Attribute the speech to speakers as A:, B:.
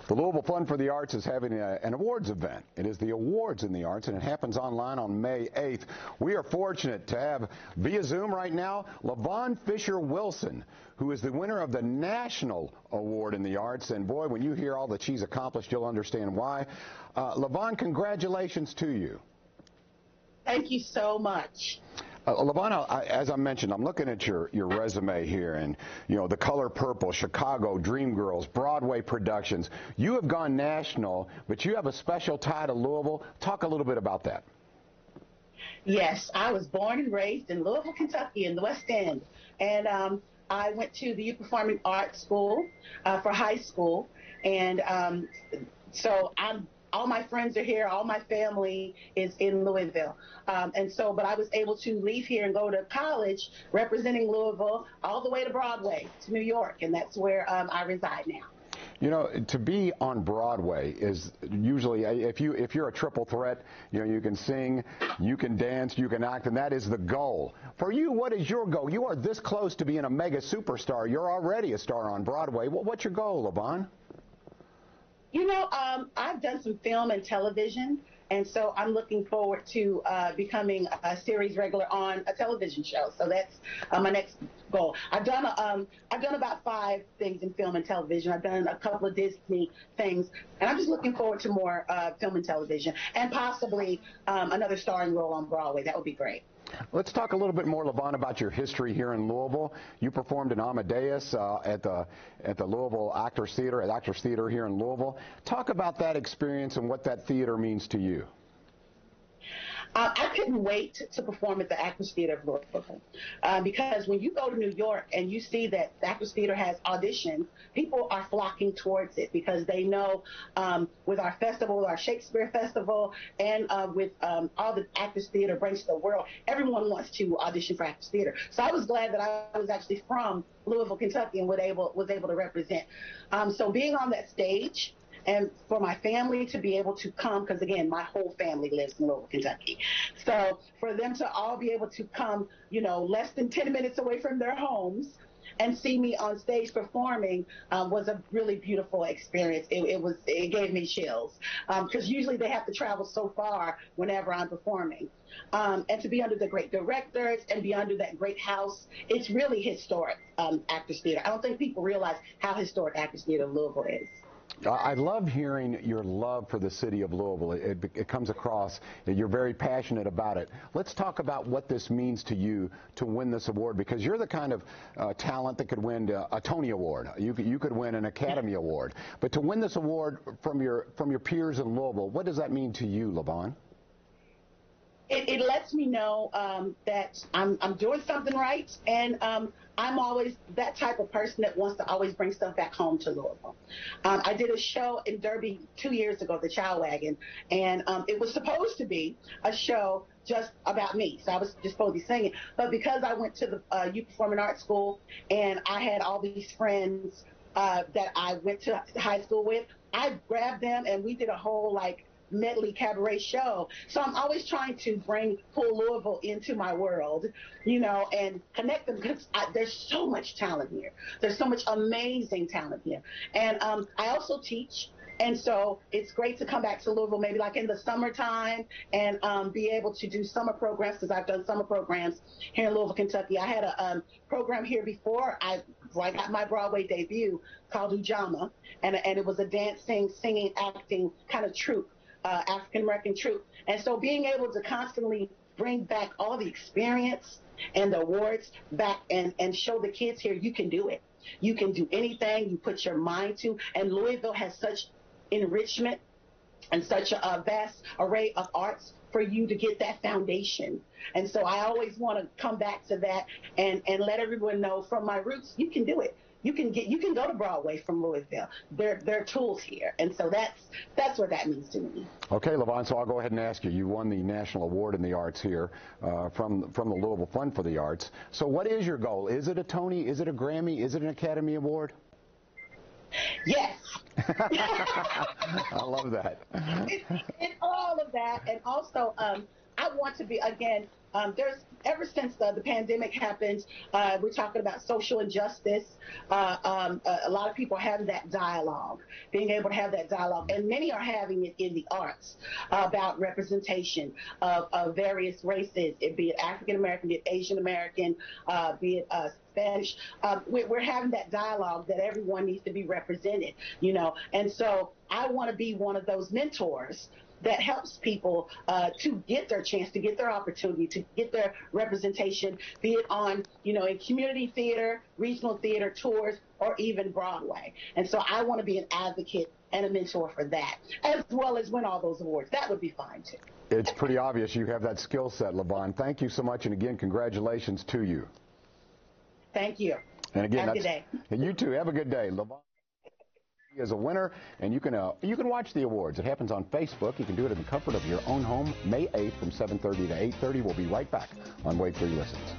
A: The Louisville Fund for the Arts is having an awards event. It is the Awards in the Arts, and it happens online on May 8th. We are fortunate to have via Zoom right now LaVon Fisher Wilson, who is the winner of the National Award in the Arts. And boy, when you hear all that she's accomplished, you'll understand why. LaVon, congratulations to you.
B: Thank you so much.
A: LaVon, as I mentioned, I'm looking at your resume here, and the Color Purple, Chicago, Dreamgirls, Broadway productions. You have gone national, but you have a special tie to Louisville. Talk a little bit about that.
B: Yes, I was born and raised in Louisville, Kentucky, in the West End, and I went to the Youth Performing Arts School for high school, and so all my friends are here. All my family is in Louisville. But I was able to leave here and go to college representing Louisville all the way to Broadway, to New York, and that's where I reside now.
A: To be on Broadway is usually, if you're a triple threat, you can sing, you can dance, you can act, and that is the goal. For you, what is your goal? You are this close to being a mega superstar. You're already a star on Broadway. What's your goal, LaVon?
B: I've done some film and television, and so I'm looking forward to becoming a series regular on a television show. So that's my next goal. I've done about 5 things in film and television. I've done a couple of Disney things, and I'm just looking forward to more film and television, and possibly another starring role on Broadway. That would be great.
A: Let's talk a little bit more, LaVon, about your history here in Louisville. You performed in Amadeus at the Louisville Actors Theater here in Louisville. Talk about that experience and what that theater means to you.
B: I couldn't wait to perform at the Actors Theater of Louisville because when you go to New York and you see that the Actors Theater has auditions, people are flocking towards it because they know with our festival, our Shakespeare Festival, and with all the Actors Theater brings to the world, everyone wants to audition for Actors Theater. So I was glad that I was actually from Louisville, Kentucky, and was able to represent. So being on that stage, and for my family to be able to come, because again, my whole family lives in Louisville, Kentucky. So for them to all be able to come, less than 10 minutes away from their homes and see me on stage performing was a really beautiful experience. It gave me chills because usually they have to travel so far whenever I'm performing. And to be under the great directors and be under that great house, it's really historic, Actors Theater. I don't think people realize how historic Actors Theater of Louisville is.
A: I love hearing your love for the city of Louisville. It comes across that you're very passionate about it. Let's talk about what this means to you to win this award, because you're the kind of talent that could win a Tony Award. You could win an Academy Award. But to win this award from your peers in Louisville, what does that mean to you, LaVon?
B: It lets me know that I'm doing something right, and I'm always that type of person that wants to always bring stuff back home to Louisville. I did a show in Derby 2 years ago, The Child Wagon, and it was supposed to be a show just about me, so I was just supposed to be singing. But because I went to the Youth Performing Arts School and I had all these friends that I went to high school with, I grabbed them and we did a whole medley cabaret show. So I'm always trying to pull Louisville into my world, and connect them, because there's so much talent here. There's so much amazing talent here. And I also teach. And so it's great to come back to Louisville, maybe in the summertime, and be able to do summer programs, because I've done summer programs here in Louisville, Kentucky. I had a program here before I got my Broadway debut called Ujamaa, and it was a dancing, singing, acting kind of troupe. African-American troupe. And so being able to constantly bring back all the experience and the awards back and show the kids here, you can do it. You can do anything you put your mind to. And Louisville has such enrichment and such a vast array of arts for you to get that foundation. And so I always want to come back to that and let everyone know from my roots, you can do it. You can go to Broadway from Louisville. There are tools here, and so that's what that means to me.
A: Okay, LaVon, so I'll go ahead and ask you. You won the National Award in the Arts here from the Louisville Fund for the Arts. So what is your goal? Is it a Tony? Is it a Grammy? Is it an Academy Award?
B: Yes.
A: I love that.
B: It's all of that, and also I want to be, again, there's ever since the pandemic happened, we're talking about social injustice. A lot of people have that dialogue, being able to have that dialogue, and many are having it in the arts about representation of various races, be it African American, be it Asian American, be it Spanish. We're having that dialogue that everyone needs to be represented, you know. And so I want to be one of those mentors that helps people to get their chance, to get their opportunity, to get their representation, be it on, you know, in community theater, regional theater tours, or even Broadway. And so I want to be an advocate and a mentor for that, as well as win all those awards. That would be fine, too.
A: It's pretty obvious you have that skill set, LaVon. Thank you so much, and again, congratulations to you.
B: Thank you.
A: And again,
B: have a good day.
A: You too. Have a good day. LaVon is a winner, and you can watch the awards. It happens on Facebook. You can do it in the comfort of your own home, May 8th from 7:30 to 8:30. We'll be right back on Wade 3 Listens.